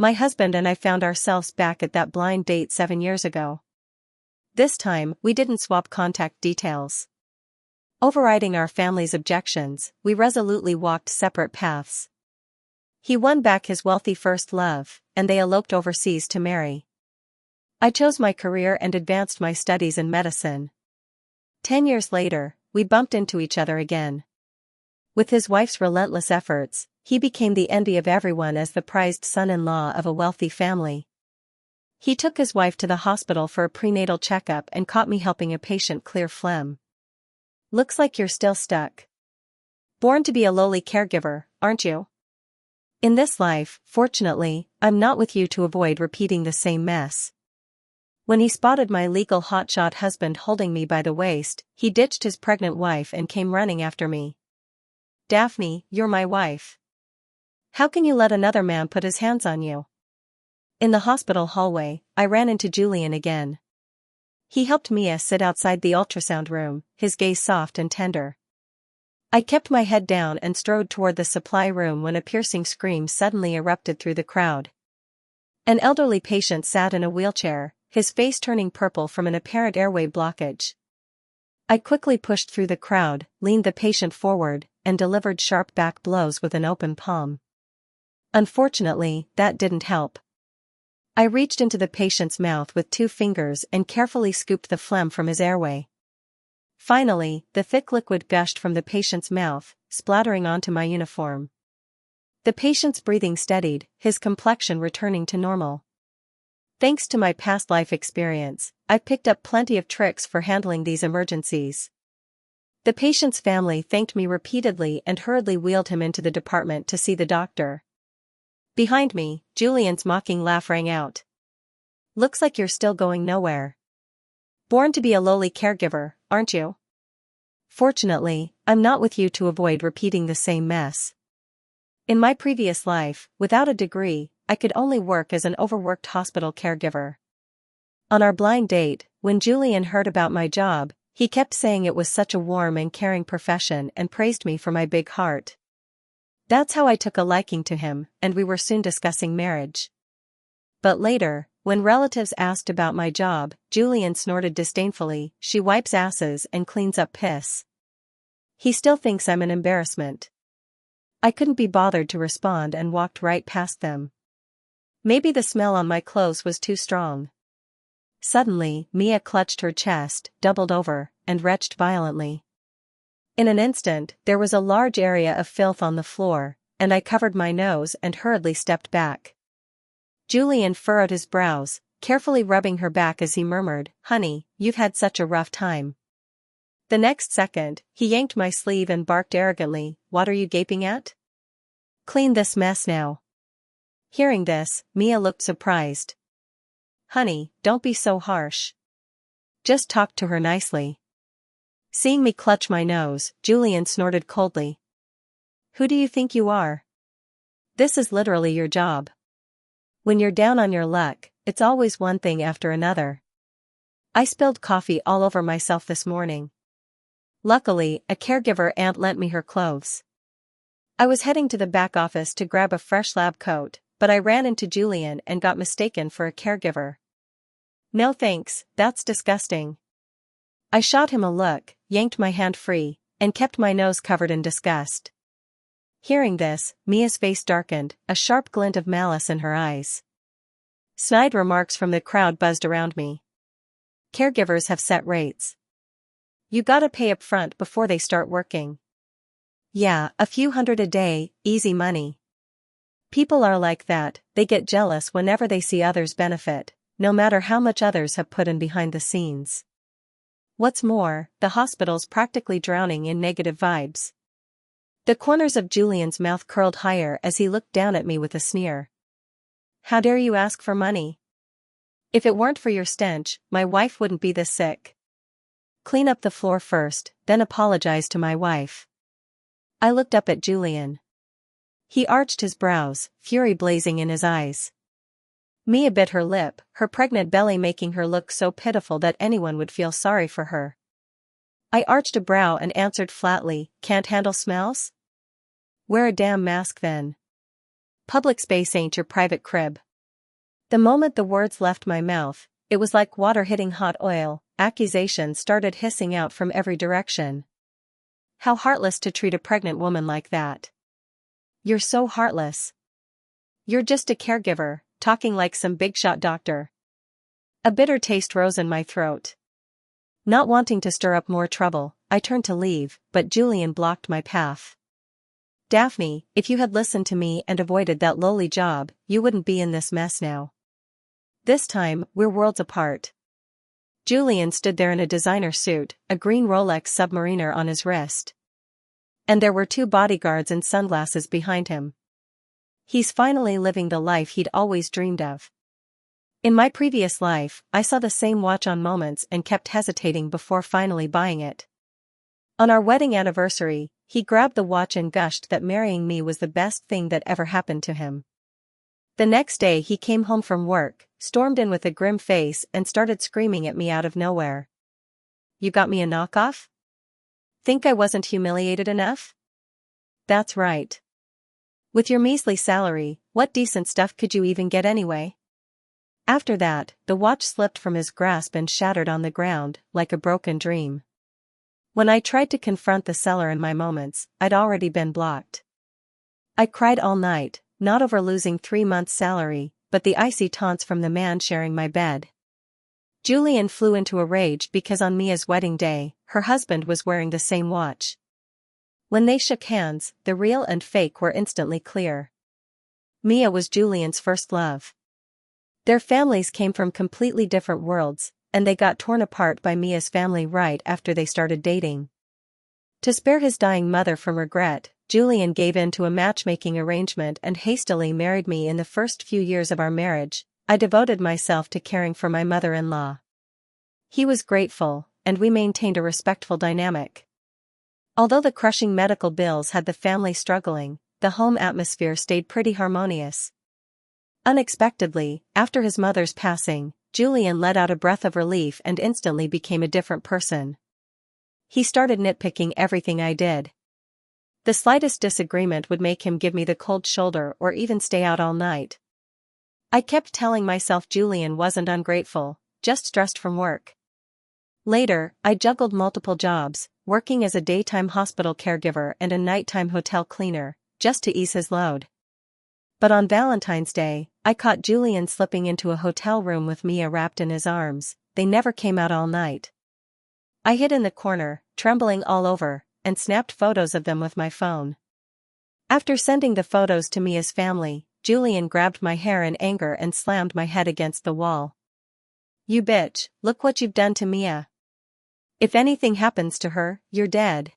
My husband and I found ourselves back at that blind date 7 years ago. This time, we didn't swap contact details. Overriding our family's objections, we resolutely walked separate paths. He won back his wealthy first love, and they eloped overseas to marry. I chose my career and advanced my studies in medicine. 10 years later, we bumped into each other again. With his wife's relentless efforts, he became the envy of everyone as the prized son-in-law of a wealthy family. He took his wife to the hospital for a prenatal checkup and caught me helping a patient clear phlegm. Looks like you're still stuck. Born to be a lowly caregiver, aren't you? In this life, fortunately, I'm not with you to avoid repeating the same mess. When he spotted my legal hotshot husband holding me by the waist, he ditched his pregnant wife and came running after me. Daphne, you're my wife. How can you let another man put his hands on you? In the hospital hallway, I ran into Julian again. He helped Mia sit outside the ultrasound room, his gaze soft and tender. I kept my head down and strode toward the supply room when a piercing scream suddenly erupted through the crowd. An elderly patient sat in a wheelchair, his face turning purple from an apparent airway blockage. I quickly pushed through the crowd, leaned the patient forward, and delivered sharp back blows with an open palm. Unfortunately, that didn't help. I reached into the patient's mouth with 2 fingers and carefully scooped the phlegm from his airway. Finally, the thick liquid gushed from the patient's mouth, splattering onto my uniform. The patient's breathing steadied, his complexion returning to normal. Thanks to my past life experience, I've picked up plenty of tricks for handling these emergencies. The patient's family thanked me repeatedly and hurriedly wheeled him into the department to see the doctor. Behind me, Julian's mocking laugh rang out. Looks like you're still going nowhere. Born to be a lowly caregiver, aren't you? Fortunately, I'm not with you to avoid repeating the same mess. In my previous life, without a degree, I could only work as an overworked hospital caregiver. On our blind date, when Julian heard about my job, he kept saying it was such a warm and caring profession and praised me for my big heart. That's how I took a liking to him, and we were soon discussing marriage. But later, when relatives asked about my job, Julian snorted disdainfully, "She wipes asses and cleans up piss." He still thinks I'm an embarrassment. I couldn't be bothered to respond and walked right past them. Maybe the smell on my clothes was too strong. Suddenly, Mia clutched her chest, doubled over, and retched violently. In an instant, there was a large area of filth on the floor, and I covered my nose and hurriedly stepped back. Julian furrowed his brows, carefully rubbing her back as he murmured, "Honey, you've had such a rough time." The next second, he yanked my sleeve and barked arrogantly, "What are you gaping at? Clean this mess now." Hearing this, Mia looked surprised. "Honey, don't be so harsh. Just talk to her nicely." Seeing me clutch my nose, Julian snorted coldly. "Who do you think you are? This is literally your job. When you're down on your luck, it's always one thing after another. I spilled coffee all over myself this morning. Luckily, a caregiver aunt lent me her clothes. I was heading to the back office to grab a fresh lab coat, but I ran into Julian and got mistaken for a caregiver. "No thanks, that's disgusting." I shot him a look, yanked my hand free, and kept my nose covered in disgust. Hearing this, Mia's face darkened, a sharp glint of malice in her eyes. Snide remarks from the crowd buzzed around me. "Caregivers have set rates. You gotta pay up front before they start working." "Yeah, a few $100 a day, easy money." People are like that, they get jealous whenever they see others benefit, no matter how much others have put in behind the scenes. What's more, the hospital's practically drowning in negative vibes. The corners of Julian's mouth curled higher as he looked down at me with a sneer. "How dare you ask for money? If it weren't for your stench, my wife wouldn't be this sick. Clean up the floor first, then apologize to my wife." I looked up at Julian. He arched his brows, fury blazing in his eyes. Mia bit her lip, her pregnant belly making her look so pitiful that anyone would feel sorry for her. I arched a brow and answered flatly, "Can't handle smells? Wear a damn mask then. Public space ain't your private crib." The moment the words left my mouth, it was like water hitting hot oil. Accusations started hissing out from every direction. How heartless to treat a pregnant woman like that. You're so heartless. You're just a caregiver, talking like some big-shot doctor. A bitter taste rose in my throat. Not wanting to stir up more trouble, I turned to leave, but Julian blocked my path. Daphne, if you had listened to me and avoided that lowly job, you wouldn't be in this mess now. This time, we're worlds apart. Julian stood there in a designer suit, a green Rolex Submariner on his wrist. And there were 2 bodyguards in sunglasses behind him. He's finally living the life he'd always dreamed of. In my previous life, I saw the same watch on moments and kept hesitating before finally buying it. On our wedding anniversary, he grabbed the watch and gushed that marrying me was the best thing that ever happened to him. The next day he came home from work, stormed in with a grim face and started screaming at me out of nowhere. You got me a knockoff? Think I wasn't humiliated enough? That's right. With your measly salary, what decent stuff could you even get anyway? After that, the watch slipped from his grasp and shattered on the ground, like a broken dream. When I tried to confront the seller in my moments, I'd already been blocked. I cried all night, not over losing 3 months' salary, but the icy taunts from the man sharing my bed. Julian flew into a rage because on Mia's wedding day, her husband was wearing the same watch. When they shook hands, the real and fake were instantly clear. Mia was Julian's first love. Their families came from completely different worlds, and they got torn apart by Mia's family right after they started dating. To spare his dying mother from regret, Julian gave in to a matchmaking arrangement and hastily married me. In the first few years of our marriage, I devoted myself to caring for my mother-in-law. He was grateful, and we maintained a respectful dynamic. Although the crushing medical bills had the family struggling, the home atmosphere stayed pretty harmonious. Unexpectedly, after his mother's passing, Julian let out a breath of relief and instantly became a different person. He started nitpicking everything I did. The slightest disagreement would make him give me the cold shoulder or even stay out all night. I kept telling myself Julian wasn't ungrateful, just stressed from work. Later, I juggled multiple jobs, working as a daytime hospital caregiver and a nighttime hotel cleaner, just to ease his load. But on Valentine's Day, I caught Julian slipping into a hotel room with Mia wrapped in his arms. They never came out all night. I hid in the corner, trembling all over, and snapped photos of them with my phone. After sending the photos to Mia's family, Julian grabbed my hair in anger and slammed my head against the wall. You bitch, look what you've done to Mia. If anything happens to her, you're dead.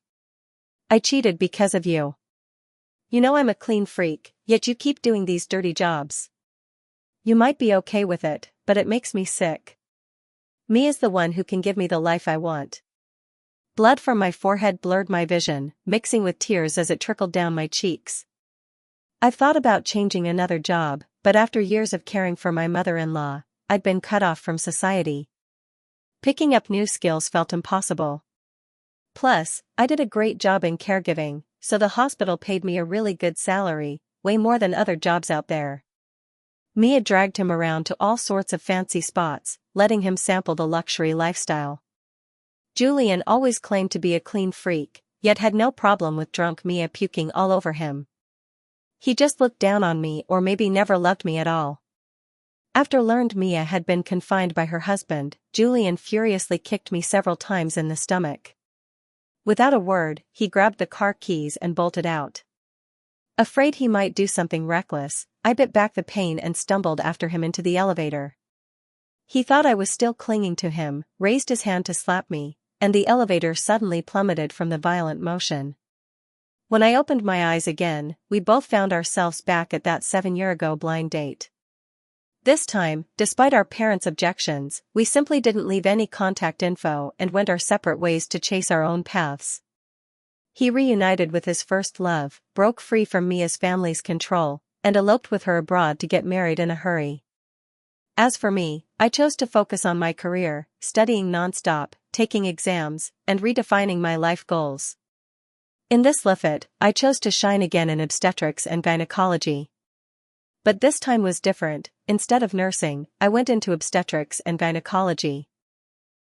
I cheated because of you. You know I'm a clean freak, yet you keep doing these dirty jobs. You might be okay with it, but it makes me sick. Mia's the one who can give me the life I want. Blood from my forehead blurred my vision, mixing with tears as it trickled down my cheeks. I've thought about changing another job, but after years of caring for my mother-in-law, I'd been cut off from society. Picking up new skills felt impossible. Plus, I did a great job in caregiving, so the hospital paid me a really good salary, way more than other jobs out there. Mia dragged him around to all sorts of fancy spots, letting him sample the luxury lifestyle. Julian always claimed to be a clean freak, yet had no problem with drunk Mia puking all over him. He just looked down on me or maybe never loved me at all. After learned Mia had been confined by her husband, Julian furiously kicked me several times in the stomach. Without a word, he grabbed the car keys and bolted out. Afraid he might do something reckless, I bit back the pain and stumbled after him into the elevator. He thought I was still clinging to him, raised his hand to slap me, and the elevator suddenly plummeted from the violent motion. When I opened my eyes again, we both found ourselves back at that 7-year-ago blind date. This time, despite our parents' objections, we simply didn't leave any contact info and went our separate ways to chase our own paths. He reunited with his first love, broke free from Mia's family's control, and eloped with her abroad to get married in a hurry. As for me, I chose to focus on my career, studying non-stop, taking exams, and redefining my life goals. In this life, I chose to shine again in obstetrics and gynecology. But this time was different. Instead of nursing, I went into obstetrics and gynecology.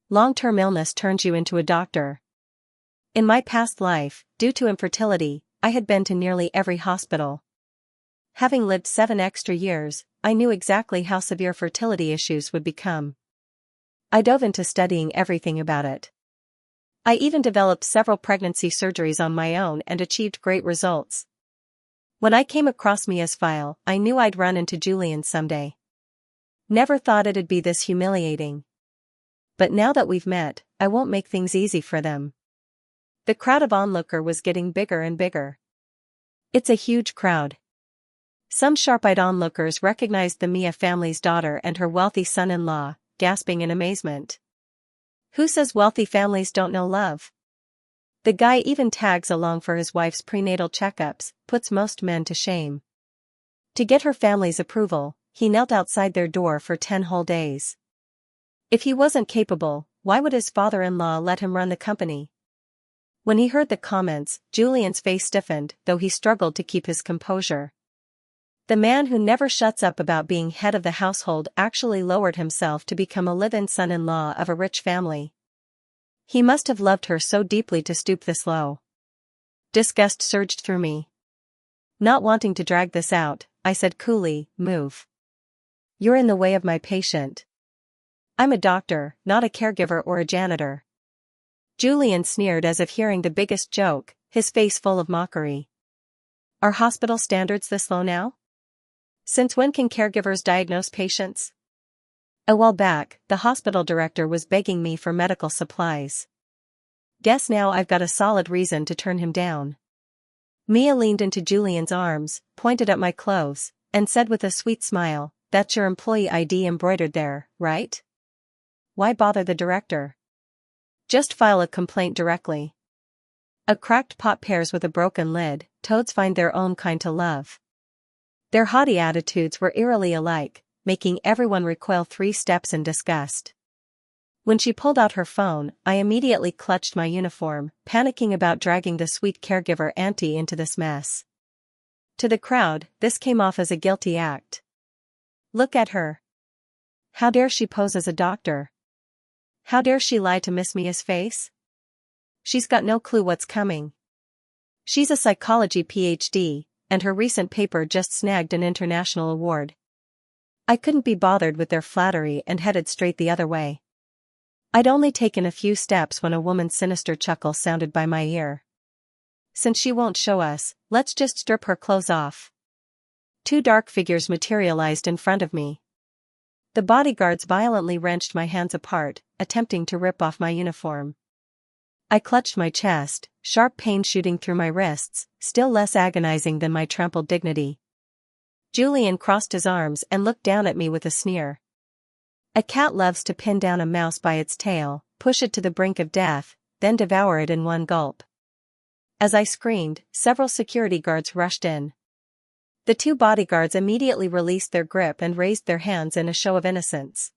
Long-term illness turns you into a doctor. In my past life, due to infertility, I had been to nearly every hospital. Having lived 7 extra years, I knew exactly how severe fertility issues would become. I dove into studying everything about it. I even developed several pregnancy surgeries on my own and achieved great results. When I came across Mia's file, I knew I'd run into Julian someday. Never thought it'd be this humiliating. But now that we've met, I won't make things easy for them. The crowd of onlookers was getting bigger and bigger. It's a huge crowd. Some sharp-eyed onlookers recognized the Mia family's daughter and her wealthy son-in-law, gasping in amazement. Who says wealthy families don't know love? The guy even tags along for his wife's prenatal checkups, puts most men to shame. To get her family's approval, he knelt outside their door for 10 whole days. If he wasn't capable, why would his father-in-law let him run the company? When he heard the comments, Julian's face stiffened, though he struggled to keep his composure. The man who never shuts up about being head of the household actually lowered himself to become a live-in son-in-law of a rich family. He must have loved her so deeply to stoop this low. Disgust surged through me. Not wanting to drag this out, I said coolly, "Move. You're in the way of my patient. I'm a doctor, not a caregiver or a janitor." Julian sneered as if hearing the biggest joke, his face full of mockery. "Are hospital standards this low now? Since when can caregivers diagnose patients?" A while back, the hospital director was begging me for medical supplies. Guess now I've got a solid reason to turn him down. Mia leaned into Julian's arms, pointed at my clothes, and said with a sweet smile, "That's your employee ID embroidered there, right? Why bother the director? Just file a complaint directly. A cracked pot pairs with a broken lid, toads find their own kind to love." Their haughty attitudes were eerily alike, making everyone recoil 3 steps in disgust. When she pulled out her phone, I immediately clutched my uniform, panicking about dragging the sweet caregiver auntie into this mess. To the crowd, this came off as a guilty act. Look at her. How dare she pose as a doctor? How dare she lie to Miss Mia's face? She's got no clue what's coming. She's a psychology PhD, and her recent paper just snagged an international award. I couldn't be bothered with their flattery and headed straight the other way. I'd only taken a few steps when a woman's sinister chuckle sounded by my ear. "Since she won't show us, let's just strip her clothes off." 2 dark figures materialized in front of me. The bodyguards violently wrenched my hands apart, attempting to rip off my uniform. I clutched my chest, sharp pain shooting through my wrists, still less agonizing than my trampled dignity. Julian crossed his arms and looked down at me with a sneer. A cat loves to pin down a mouse by its tail, push it to the brink of death, then devour it in one gulp. As I screamed, several security guards rushed in. The 2 bodyguards immediately released their grip and raised their hands in a show of innocence.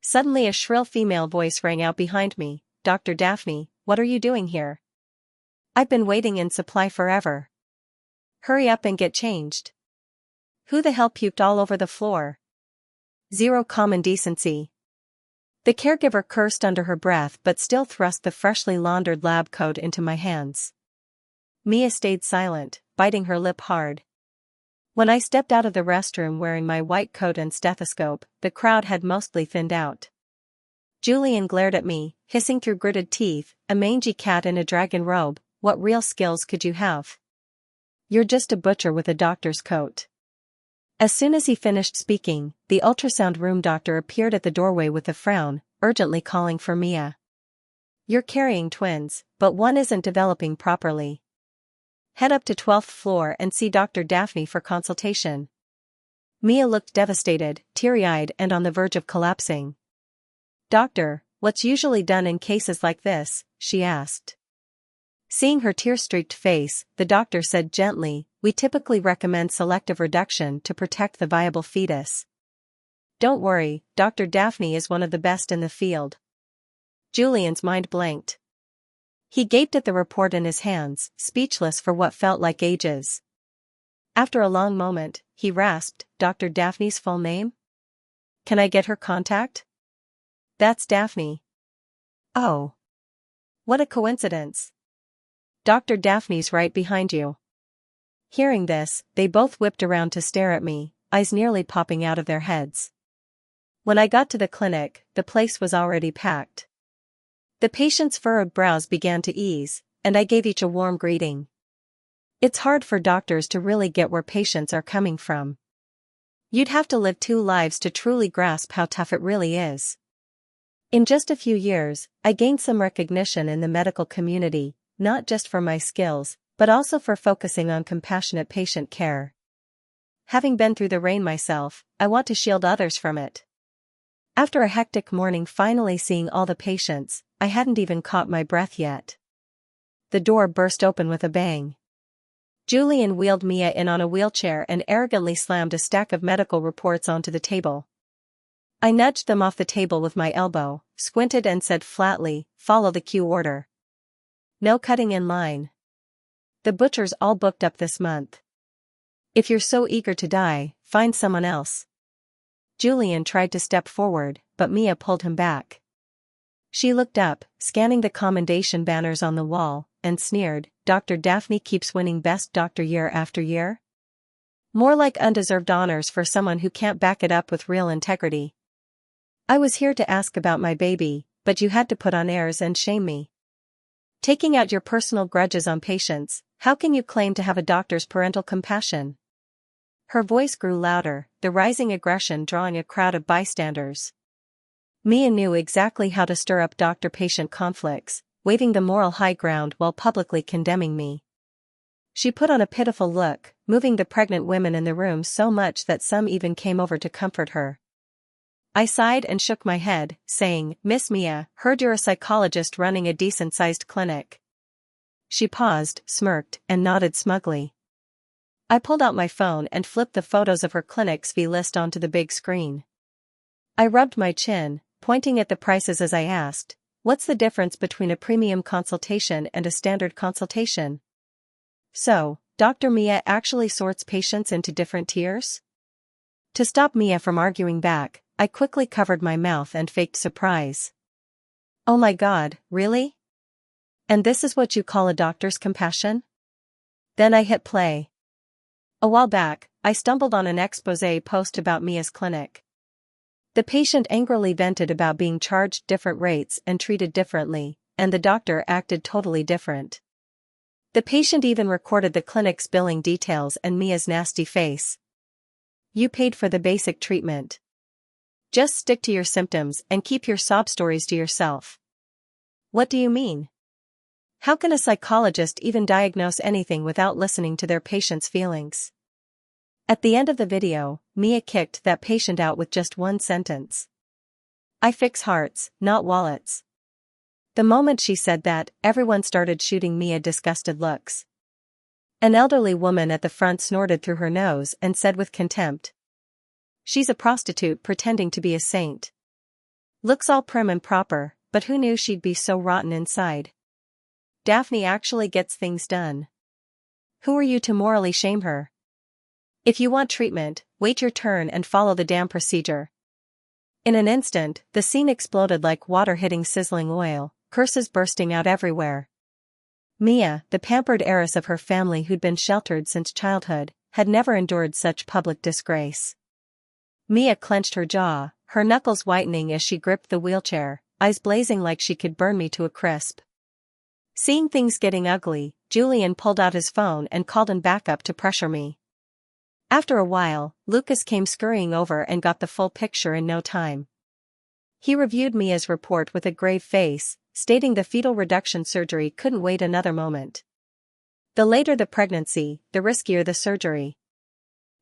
Suddenly a shrill female voice rang out behind me, "Dr. Daphne, what are you doing here? I've been waiting in supply forever. Hurry up and get changed. Who the hell puked all over the floor? Zero common decency." The caregiver cursed under her breath but still thrust the freshly laundered lab coat into my hands. Mia stayed silent, biting her lip hard. When I stepped out of the restroom wearing my white coat and stethoscope, the crowd had mostly thinned out. Julian glared at me, hissing through gritted teeth, "A mangy cat in a dragon robe, what real skills could you have? You're just a butcher with a doctor's coat." As soon as he finished speaking, the ultrasound room doctor appeared at the doorway with a frown, urgently calling for Mia. "You're carrying twins, but one isn't developing properly. Head up to 12th floor and see Dr. Daphne for consultation." Mia looked devastated, teary-eyed and on the verge of collapsing. "Doctor, what's usually done in cases like this?" she asked. Seeing her tear-streaked face, the doctor said gently, "We typically recommend selective reduction to protect the viable fetus. Don't worry, Dr. Daphne is one of the best in the field." Julian's mind blanked. He gaped at the report in his hands, speechless for what felt like ages. After a long moment, he rasped, "Dr. Daphne's full name? Can I get her contact?" "That's Daphne." "Oh. What a coincidence. Dr. Daphne's right behind you." Hearing this, they both whipped around to stare at me, eyes nearly popping out of their heads. When I got to the clinic, the place was already packed. The patients' furrowed brows began to ease, and I gave each a warm greeting. It's hard for doctors to really get where patients are coming from. You'd have to live two lives to truly grasp how tough it really is. In just a few years, I gained some recognition in the medical community, not just for my skills, but also for focusing on compassionate patient care. Having been through the rain myself, I want to shield others from it. After a hectic morning finally seeing all the patients, I hadn't even caught my breath yet. The door burst open with a bang. Julian wheeled Mia in on a wheelchair and arrogantly slammed a stack of medical reports onto the table. I nudged them off the table with my elbow, squinted and said flatly, "Follow the queue order. No cutting in line. The butcher's all booked up this month. If you're so eager to die, find someone else." Julian tried to step forward, but Mia pulled him back. She looked up, scanning the commendation banners on the wall, and sneered, "Dr. Daphne keeps winning Best Doctor year after year? More like undeserved honors for someone who can't back it up with real integrity. I was here to ask about my baby, but you had to put on airs and shame me. Taking out your personal grudges on patients, how can you claim to have a doctor's parental compassion?" Her voice grew louder, the rising aggression drawing a crowd of bystanders. Mia knew exactly how to stir up doctor-patient conflicts, waving the moral high ground while publicly condemning me. She put on a pitiful look, moving the pregnant women in the room so much that some even came over to comfort her. I sighed and shook my head, saying, "Miss Mia, heard you're a psychologist running a decent-sized clinic." She paused, smirked, and nodded smugly. I pulled out my phone and flipped the photos of her clinic's fee list onto the big screen. I rubbed my chin, pointing at the prices as I asked, "What's the difference between a premium consultation and a standard consultation?" "So, Dr. Mia actually sorts patients into different tiers?" To stop Mia from arguing back, I quickly covered my mouth and faked surprise. "Oh my God, really? And this is what you call a doctor's compassion?" Then I hit play. A while back, I stumbled on an exposé post about Mia's clinic. The patient angrily vented about being charged different rates and treated differently, and the doctor acted totally different. The patient even recorded the clinic's billing details and Mia's nasty face. "You paid for the basic treatment. Just stick to your symptoms and keep your sob stories to yourself." "What do you mean? How can a psychologist even diagnose anything without listening to their patient's feelings?" At the end of the video, Mia kicked that patient out with just one sentence. "I fix hearts, not wallets." The moment she said that, everyone started shooting Mia disgusted looks. An elderly woman at the front snorted through her nose and said with contempt, "She's a prostitute pretending to be a saint. Looks all prim and proper, but who knew she'd be so rotten inside? Daphne actually gets things done. Who are you to morally shame her? If you want treatment, wait your turn and follow the damn procedure." In an instant, the scene exploded like water hitting sizzling oil, curses bursting out everywhere. Mia, the pampered heiress of her family who'd been sheltered since childhood, had never endured such public disgrace. Mia clenched her jaw, her knuckles whitening as she gripped the wheelchair, eyes blazing like she could burn me to a crisp. Seeing things getting ugly, Julian pulled out his phone and called in backup to pressure me. After a while, Lucas came scurrying over and got the full picture in no time. He reviewed Mia's report with a grave face, stating the fetal reduction surgery couldn't wait another moment. The later the pregnancy, the riskier the surgery.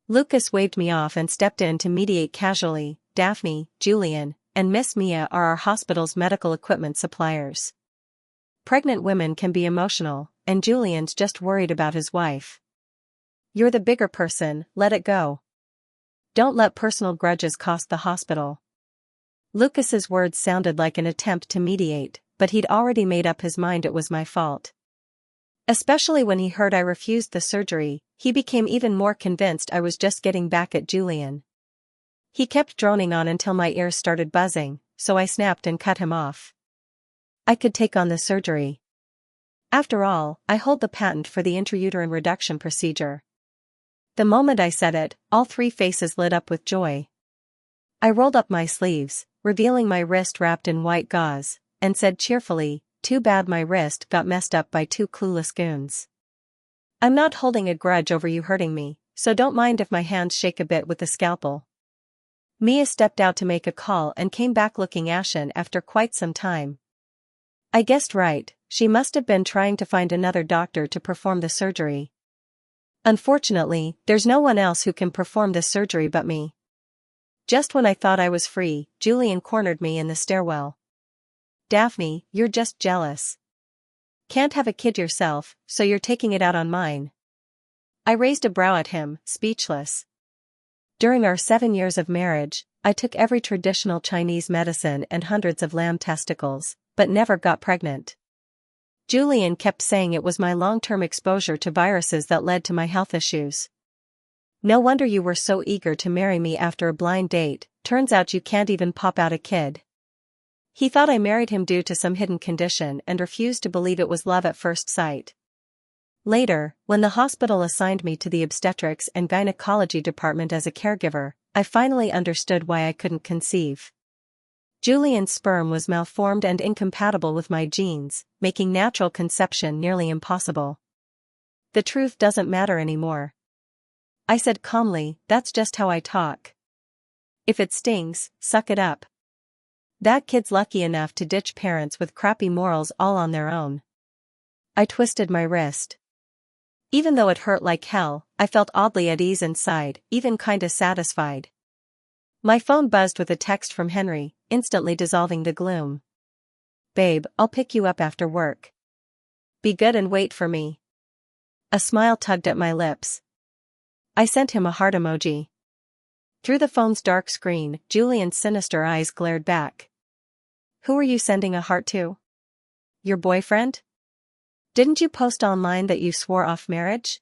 Lucas waved me off and stepped in to mediate casually. "Daphne, Julian, and Miss Mia are our hospital's medical equipment suppliers. Pregnant women can be emotional, and Julian's just worried about his wife. You're the bigger person, let it go. Don't let personal grudges cost the hospital." Lucas's words sounded like an attempt to mediate, but he'd already made up his mind it was my fault. Especially when he heard I refused the surgery, he became even more convinced I was just getting back at Julian. He kept droning on until my ears started buzzing, so I snapped and cut him off. I could take on the surgery. After all, I hold the patent for the intrauterine reduction procedure. The moment I said it, all three faces lit up with joy. I rolled up my sleeves, revealing my wrist wrapped in white gauze, and said cheerfully, "Too bad my wrist got messed up by two clueless goons. I'm not holding a grudge over you hurting me, so don't mind if my hands shake a bit with the scalpel." Mia stepped out to make a call and came back looking ashen after quite some time. I guessed right, she must have been trying to find another doctor to perform the surgery. Unfortunately, there's no one else who can perform this surgery but me. Just when I thought I was free, Julian cornered me in the stairwell. "Daphne, you're just jealous. Can't have a kid yourself, so you're taking it out on mine." I raised a brow at him, speechless. During our 7 years of marriage, I took every traditional Chinese medicine and hundreds of lamb testicles, but never got pregnant. Julian kept saying it was my long-term exposure to viruses that led to my health issues. "No wonder you were so eager to marry me after a blind date, turns out you can't even pop out a kid." He thought I married him due to some hidden condition and refused to believe it was love at first sight. Later, when the hospital assigned me to the obstetrics and gynecology department as a caregiver, I finally understood why I couldn't conceive. Julian's sperm was malformed and incompatible with my genes, making natural conception nearly impossible. "The truth doesn't matter anymore," I said calmly, "that's just how I talk. If it stings, suck it up. That kid's lucky enough to ditch parents with crappy morals all on their own." I twisted my wrist. Even though it hurt like hell, I felt oddly at ease inside, even kinda satisfied. My phone buzzed with a text from Henry, instantly dissolving the gloom. "Babe, I'll pick you up after work. Be good and wait for me." A smile tugged at my lips. I sent him a heart emoji. Through the phone's dark screen, Julian's sinister eyes glared back. "Who are you sending a heart to? Your boyfriend? Didn't you post online that you swore off marriage?"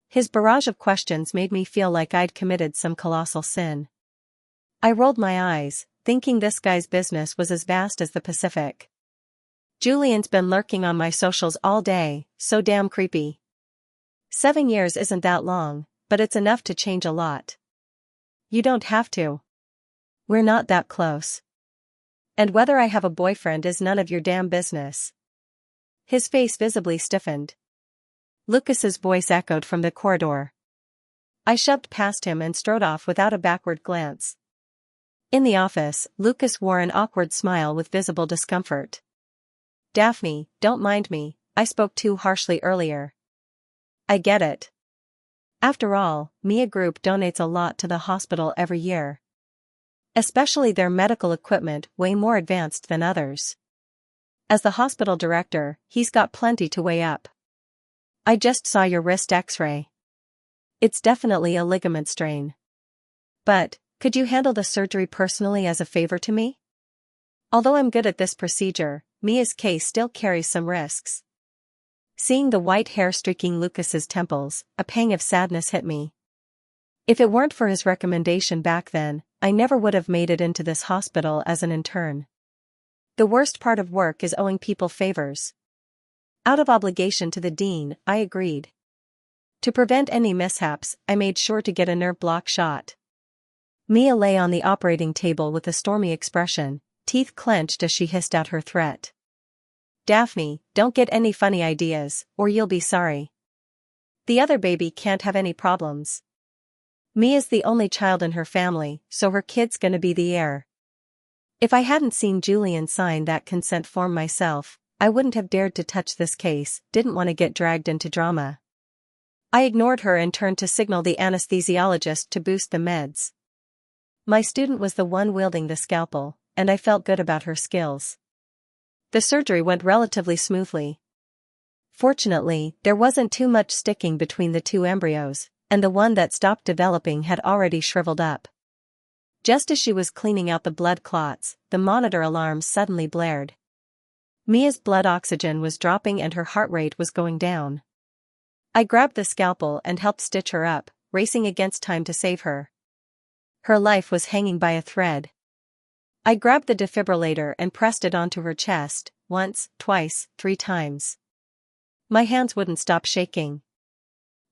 His barrage of questions made me feel like I'd committed some colossal sin. I rolled my eyes, thinking this guy's business was as vast as the Pacific. "Julian's been lurking on my socials all day, so damn creepy." 7 years isn't that long, but it's enough to change a lot. "You don't have to. We're not that close. And whether I have a boyfriend is none of your damn business." His face visibly stiffened. Lucas's voice echoed from the corridor. I shoved past him and strode off without a backward glance. In the office, Lucas wore an awkward smile with visible discomfort. "Daphne, don't mind me, I spoke too harshly earlier." "I get it. After all, Mia Group donates a lot to the hospital every year. Especially their medical equipment, way more advanced than others. As the hospital director, he's got plenty to weigh up." "I just saw your wrist x-ray. It's definitely a ligament strain. But, could you handle the surgery personally as a favor to me? Although I'm good at this procedure, Mia's case still carries some risks." Seeing the white hair streaking Lucas's temples, a pang of sadness hit me. If it weren't for his recommendation back then, I never would have made it into this hospital as an intern. The worst part of work is owing people favors. Out of obligation to the dean, I agreed. To prevent any mishaps, I made sure to get a nerve block shot. Mia lay on the operating table with a stormy expression, teeth clenched as she hissed out her threat. "Daphne, don't get any funny ideas, or you'll be sorry. The other baby can't have any problems. Mia's the only child in her family, so her kid's gonna be the heir." If I hadn't seen Julian sign that consent form myself, I wouldn't have dared to touch this case, didn't want to get dragged into drama. I ignored her and turned to signal the anesthesiologist to boost the meds. My student was the one wielding the scalpel, and I felt good about her skills. The surgery went relatively smoothly. Fortunately, there wasn't too much sticking between the two embryos, and the one that stopped developing had already shriveled up. Just as she was cleaning out the blood clots, the monitor alarms suddenly blared. Mia's blood oxygen was dropping and her heart rate was going down. I grabbed the scalpel and helped stitch her up, racing against time to save her. Her life was hanging by a thread. I grabbed the defibrillator and pressed it onto her chest, once, twice, 3 times. My hands wouldn't stop shaking.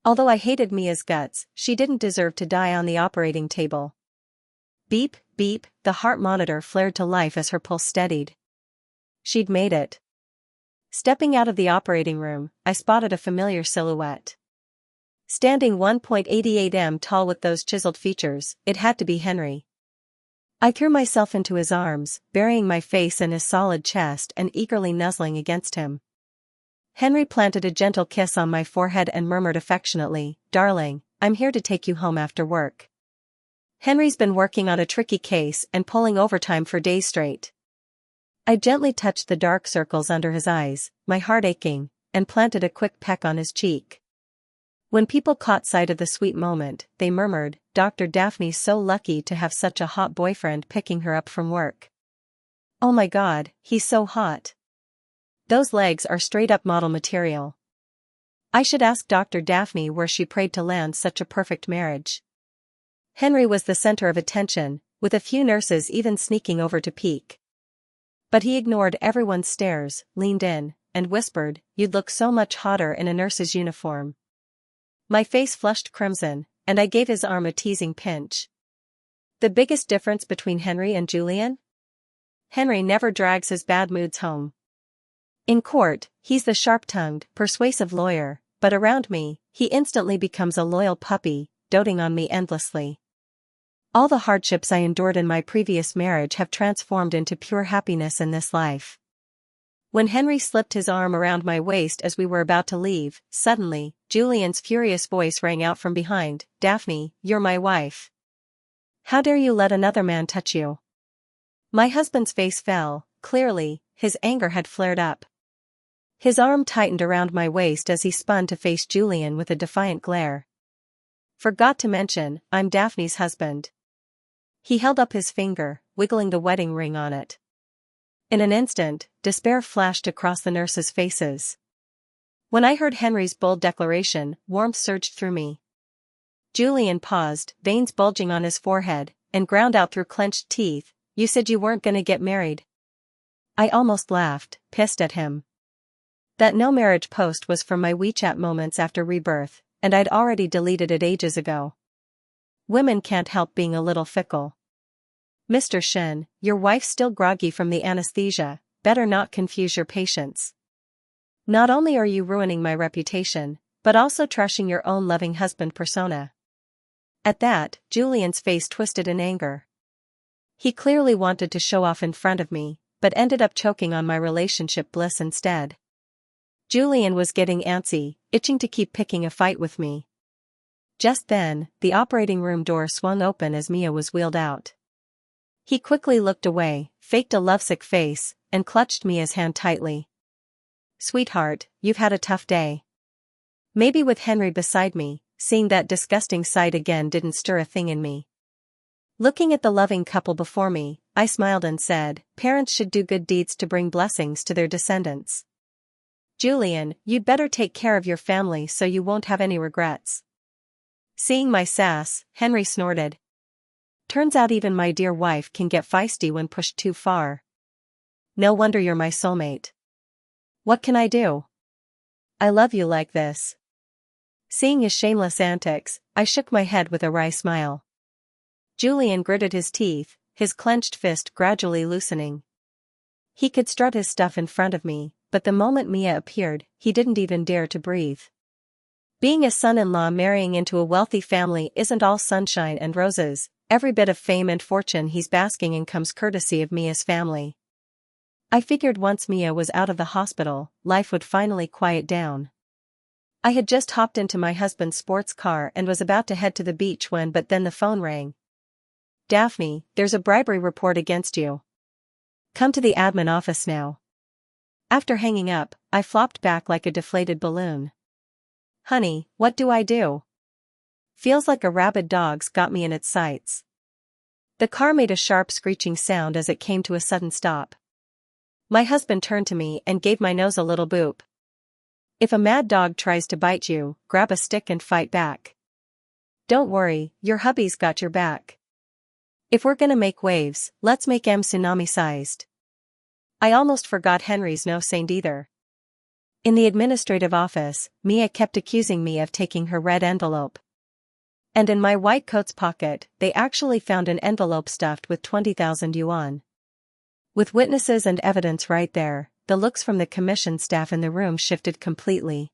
Although I hated Mia's guts, she didn't deserve to die on the operating table. Beep, beep, the heart monitor flared to life as her pulse steadied. She'd made it. Stepping out of the operating room, I spotted a familiar silhouette. Standing 1.88 m tall with those chiseled features, it had to be Henry. I threw myself into his arms, burying my face in his solid chest and eagerly nuzzling against him. Henry planted a gentle kiss on my forehead and murmured affectionately, "Darling, I'm here to take you home after work." Henry's been working on a tricky case and pulling overtime for days straight. I gently touched the dark circles under his eyes, my heart aching, and planted a quick peck on his cheek. When people caught sight of the sweet moment, they murmured, "Dr. Daphne's so lucky to have such a hot boyfriend picking her up from work. Oh my God, he's so hot. Those legs are straight-up model material. I should ask Dr. Daphne where she prayed to land such a perfect marriage." Henry was the center of attention, with a few nurses even sneaking over to peek. But he ignored everyone's stares, leaned in, and whispered, "You'd look so much hotter in a nurse's uniform." My face flushed crimson, and I gave his arm a teasing pinch. The biggest difference between Henry and Julian? Henry never drags his bad moods home. In court, he's the sharp-tongued, persuasive lawyer, but around me, he instantly becomes a loyal puppy, doting on me endlessly. All the hardships I endured in my previous marriage have transformed into pure happiness in this life. When Henry slipped his arm around my waist as we were about to leave, suddenly, Julian's furious voice rang out from behind, "Daphne, you're my wife. How dare you let another man touch you?" My husband's face fell, clearly, his anger had flared up. His arm tightened around my waist as he spun to face Julian with a defiant glare. "Forgot to mention, I'm Daphne's husband." He held up his finger, wiggling the wedding ring on it. In an instant, despair flashed across the nurses' faces. When I heard Henry's bold declaration, warmth surged through me. Julian paused, veins bulging on his forehead, and ground out through clenched teeth, "You said you weren't gonna get married." I almost laughed, pissed at him. That no marriage post was from my WeChat moments after rebirth, and I'd already deleted it ages ago. Women can't help being a little fickle. "Mr. Shen, your wife's still groggy from the anesthesia, better not confuse your patients. Not only are you ruining my reputation, but also trashing your own loving husband persona." At that, Julian's face twisted in anger. He clearly wanted to show off in front of me, but ended up choking on my relationship bliss instead. Julian was getting antsy, itching to keep picking a fight with me. Just then, the operating room door swung open as Mia was wheeled out. He quickly looked away, faked a lovesick face, and clutched Mia's hand tightly. "Sweetheart, you've had a tough day." Maybe with Henry beside me, seeing that disgusting sight again didn't stir a thing in me. Looking at the loving couple before me, I smiled and said, "Parents should do good deeds to bring blessings to their descendants. Julian, you'd better take care of your family so you won't have any regrets." Seeing my sass, Henry snorted. "Turns out even my dear wife can get feisty when pushed too far. No wonder you're my soulmate. What can I do? I love you like this." Seeing his shameless antics, I shook my head with a wry smile. Julian gritted his teeth, his clenched fist gradually loosening. He could strut his stuff in front of me, but the moment Mia appeared, he didn't even dare to breathe. Being a son-in-law marrying into a wealthy family isn't all sunshine and roses. Every bit of fame and fortune he's basking in comes courtesy of Mia's family. I figured once Mia was out of the hospital, life would finally quiet down. I had just hopped into my husband's sports car and was about to head to the beach but then the phone rang. "Daphne, there's a bribery report against you. Come to the admin office now." After hanging up, I flopped back like a deflated balloon. "Honey, what do I do? Feels like a rabid dog's got me in its sights." The car made a sharp screeching sound as it came to a sudden stop. My husband turned to me and gave my nose a little boop. If a mad dog tries to bite you, grab a stick and fight back. Don't worry, your hubby's got your back. If we're gonna make waves, let's make 'em tsunami-sized. I almost forgot Henry's no saint either. In the administrative office, Mia kept accusing me of taking her red envelope. And in my white coat's pocket, they actually found an envelope stuffed with 20,000 yuan. With witnesses and evidence right there, the looks from the commission staff in the room shifted completely.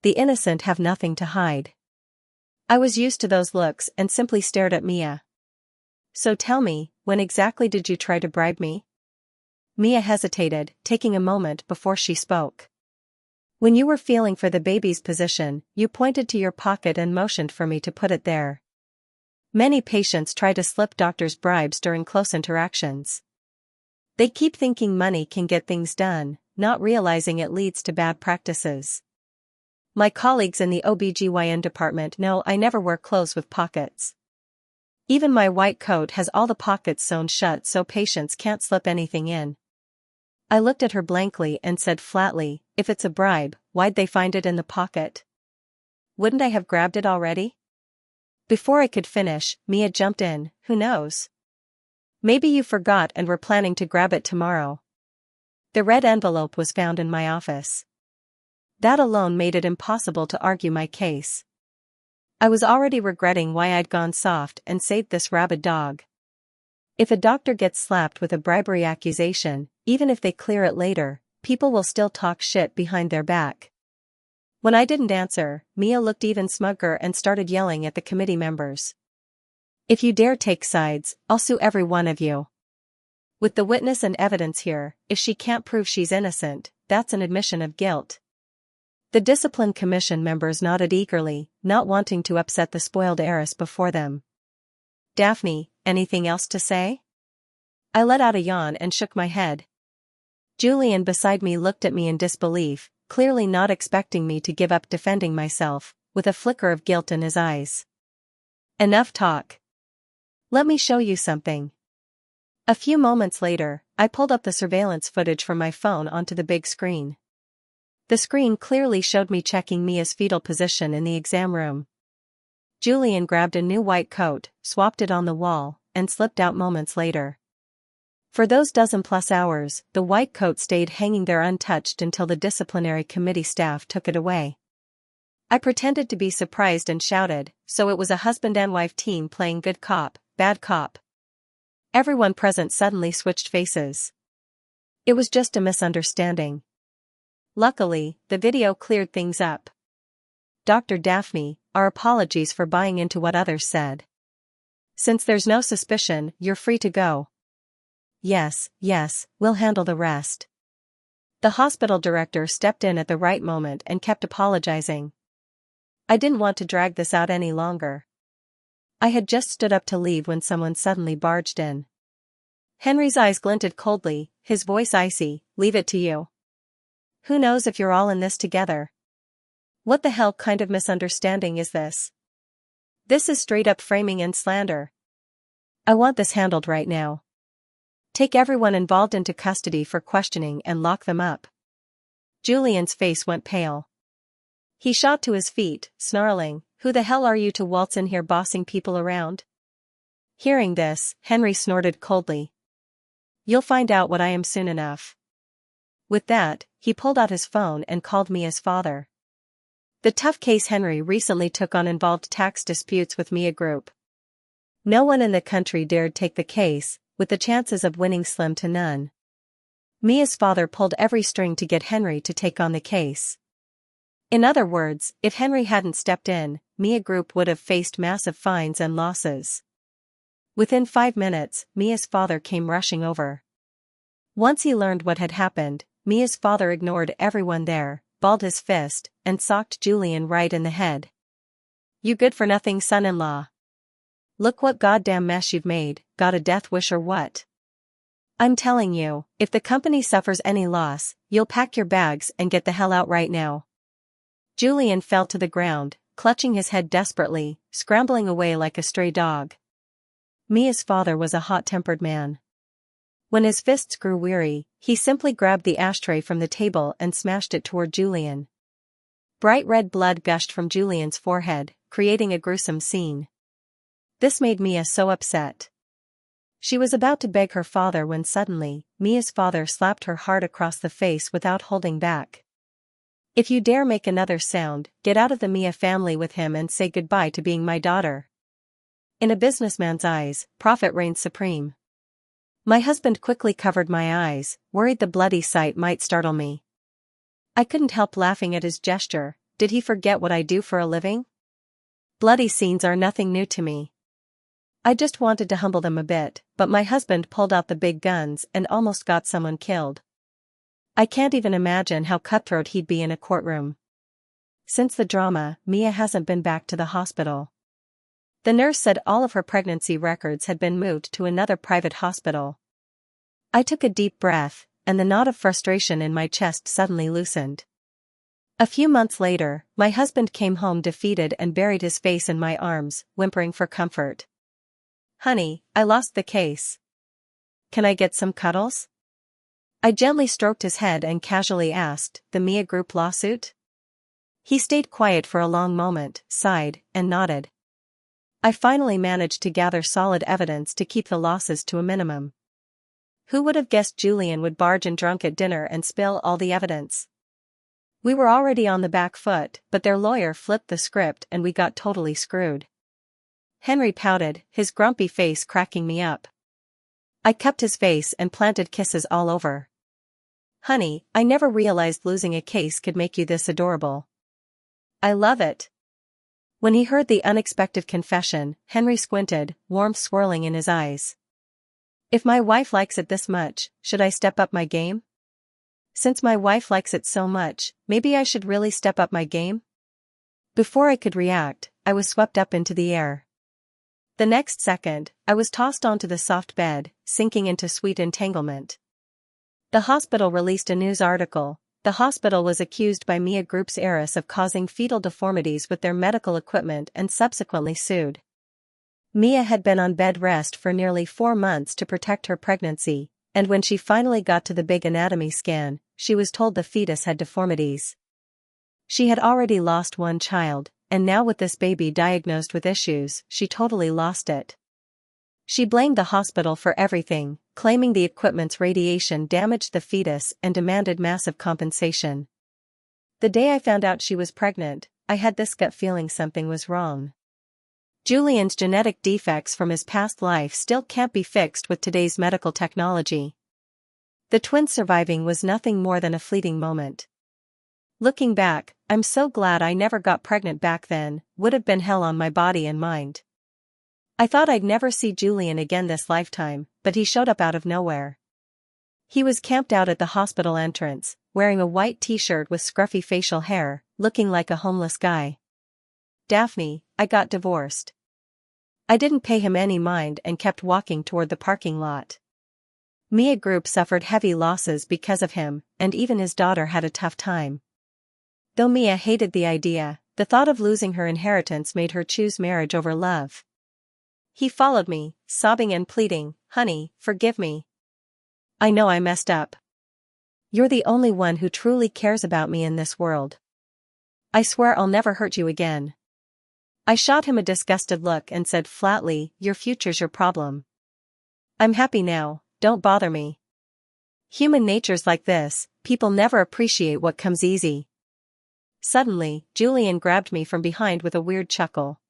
The innocent have nothing to hide. I was used to those looks and simply stared at Mia. So tell me, when exactly did you try to bribe me? Mia hesitated, taking a moment before she spoke. When you were feeling for the baby's position, you pointed to your pocket and motioned for me to put it there. Many patients try to slip doctors bribes during close interactions. They keep thinking money can get things done, not realizing it leads to bad practices. My colleagues in the OBGYN department know I never wear clothes with pockets. Even my white coat has all the pockets sewn shut so patients can't slip anything in. I looked at her blankly and said flatly, if it's a bribe, why'd they find it in the pocket? Wouldn't I have grabbed it already? Before I could finish, Mia jumped in, who knows? Maybe you forgot and were planning to grab it tomorrow. The red envelope was found in my office. That alone made it impossible to argue my case. I was already regretting why I'd gone soft and saved this rabid dog. If a doctor gets slapped with a bribery accusation, even if they clear it later, people will still talk shit behind their back. When I didn't answer, Mia looked even smugger and started yelling at the committee members. If you dare take sides, I'll sue every one of you. With the witness and evidence here, if she can't prove she's innocent, that's an admission of guilt. The discipline commission members nodded eagerly, not wanting to upset the spoiled heiress before them. Daphne, anything else to say? I let out a yawn and shook my head. Julian beside me looked at me in disbelief, clearly not expecting me to give up defending myself, with a flicker of guilt in his eyes. Enough talk. Let me show you something. A few moments later, I pulled up the surveillance footage from my phone onto the big screen. The screen clearly showed me checking Mia's fetal position in the exam room. Julian grabbed a new white coat, swapped it on the wall, and slipped out moments later. For those dozen-plus hours, the white coat stayed hanging there untouched until the disciplinary committee staff took it away. I pretended to be surprised and shouted, so it was a husband and wife team playing good cop, bad cop. Everyone present suddenly switched faces. It was just a misunderstanding. Luckily, the video cleared things up. Dr. Daphne, our apologies for buying into what others said. Since there's no suspicion, you're free to go. Yes, we'll handle the rest. The hospital director stepped in at the right moment and kept apologizing. I didn't want to drag this out any longer. I had just stood up to leave when someone suddenly barged in. Henry's eyes glinted coldly, his voice icy, leave it to you. Who knows if you're all in this together? What the hell kind of misunderstanding is this? This is straight up framing and slander. I want this handled right now. Take everyone involved into custody for questioning and lock them up. Julian's face went pale. He shot to his feet, snarling, who the hell are you to waltz in here bossing people around? Hearing this, Henry snorted coldly. You'll find out what I am soon enough. With that, he pulled out his phone and called me his father. The tough case Henry recently took on involved tax disputes with Mia Group. No one in the country dared take the case, with the chances of winning slim to none. Mia's father pulled every string to get Henry to take on the case. In other words, if Henry hadn't stepped in, Mia Group would have faced massive fines and losses. Within 5 minutes, Mia's father came rushing over. Once he learned what had happened, Mia's father ignored everyone there, balled his fist, and socked Julian right in the head. You good-for-nothing son-in-law. Look what goddamn mess you've made, got a death wish or what? I'm telling you, if the company suffers any loss, you'll pack your bags and get the hell out right now. Julian fell to the ground, clutching his head desperately, scrambling away like a stray dog. Mia's father was a hot-tempered man. When his fists grew weary, he simply grabbed the ashtray from the table and smashed it toward Julian. Bright red blood gushed from Julian's forehead, creating a gruesome scene. This made Mia so upset. She was about to beg her father when suddenly, Mia's father slapped her hard across the face without holding back. "If you dare make another sound, get out of the Mia family with him and say goodbye to being my daughter." In a businessman's eyes, profit reigns supreme. My husband quickly covered my eyes, worried the bloody sight might startle me. I couldn't help laughing at his gesture. Did he forget what I do for a living? Bloody scenes are nothing new to me. I just wanted to humble them a bit, but my husband pulled out the big guns and almost got someone killed. I can't even imagine how cutthroat he'd be in a courtroom. Since the drama, Mia hasn't been back to the hospital. The nurse said all of her pregnancy records had been moved to another private hospital. I took a deep breath, and the knot of frustration in my chest suddenly loosened. A few months later, my husband came home defeated and buried his face in my arms, whimpering for comfort. "Honey, I lost the case. Can I get some cuddles?" I gently stroked his head and casually asked, "The Mia Group lawsuit?" He stayed quiet for a long moment, sighed, and nodded. I finally managed to gather solid evidence to keep the losses to a minimum. Who would have guessed Julian would barge in drunk at dinner and spill all the evidence? We were already on the back foot, but their lawyer flipped the script and we got totally screwed. Henry pouted, his grumpy face cracking me up. I cupped his face and planted kisses all over. "Honey, I never realized losing a case could make you this adorable." "I love it." When he heard the unexpected confession, Henry squinted, warmth swirling in his eyes. "If my wife likes it this much, should I step up my game?" "Since my wife likes it so much, maybe I should really step up my game?" Before I could react, I was swept up into the air. The next second, I was tossed onto the soft bed, sinking into sweet entanglement. The hospital released a news article. The hospital was accused by Mia Group's heiress of causing fetal deformities with their medical equipment and subsequently sued. Mia had been on bed rest for nearly 4 months to protect her pregnancy, and when she finally got to the big anatomy scan, she was told the fetus had deformities. She had already lost one child, and now with this baby diagnosed with issues, she totally lost it. She blamed the hospital for everything, claiming the equipment's radiation damaged the fetus and demanded massive compensation. The day I found out she was pregnant, I had this gut feeling something was wrong. Julian's genetic defects from his past life still can't be fixed with today's medical technology. The twins surviving was nothing more than a fleeting moment. Looking back, I'm so glad I never got pregnant back then, would have been hell on my body and mind. I thought I'd never see Julian again this lifetime, but he showed up out of nowhere. He was camped out at the hospital entrance, wearing a white t-shirt with scruffy facial hair, looking like a homeless guy. "Daphne, I got divorced." I didn't pay him any mind and kept walking toward the parking lot. Mia Group suffered heavy losses because of him, and even his daughter had a tough time. Though Mia hated the idea, the thought of losing her inheritance made her choose marriage over love. He followed me, sobbing and pleading, "Honey, forgive me. I know I messed up. You're the only one who truly cares about me in this world. I swear I'll never hurt you again." I shot him a disgusted look and said flatly, "Your future's your problem. I'm happy now, don't bother me." Human nature's like this, people never appreciate what comes easy. Suddenly, Julian grabbed me from behind with a weird chuckle.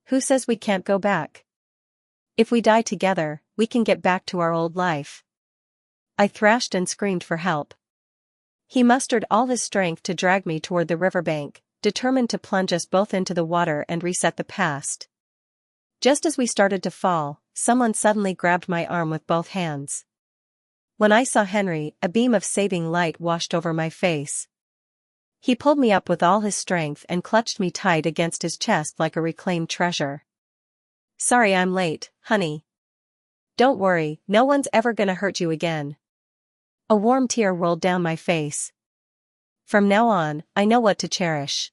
"Who says we can't go back? If we die together, we can get back to our old life." I thrashed and screamed for help. He mustered all his strength to drag me toward the riverbank, determined to plunge us both into the water and reset the past. Just as we started to fall, someone suddenly grabbed my arm with both hands. When I saw Henry, a beam of saving light washed over my face. He pulled me up with all his strength and clutched me tight against his chest like a reclaimed treasure. "Sorry I'm late, honey. Don't worry, no one's ever gonna hurt you again." A warm tear rolled down my face. From now on, I know what to cherish.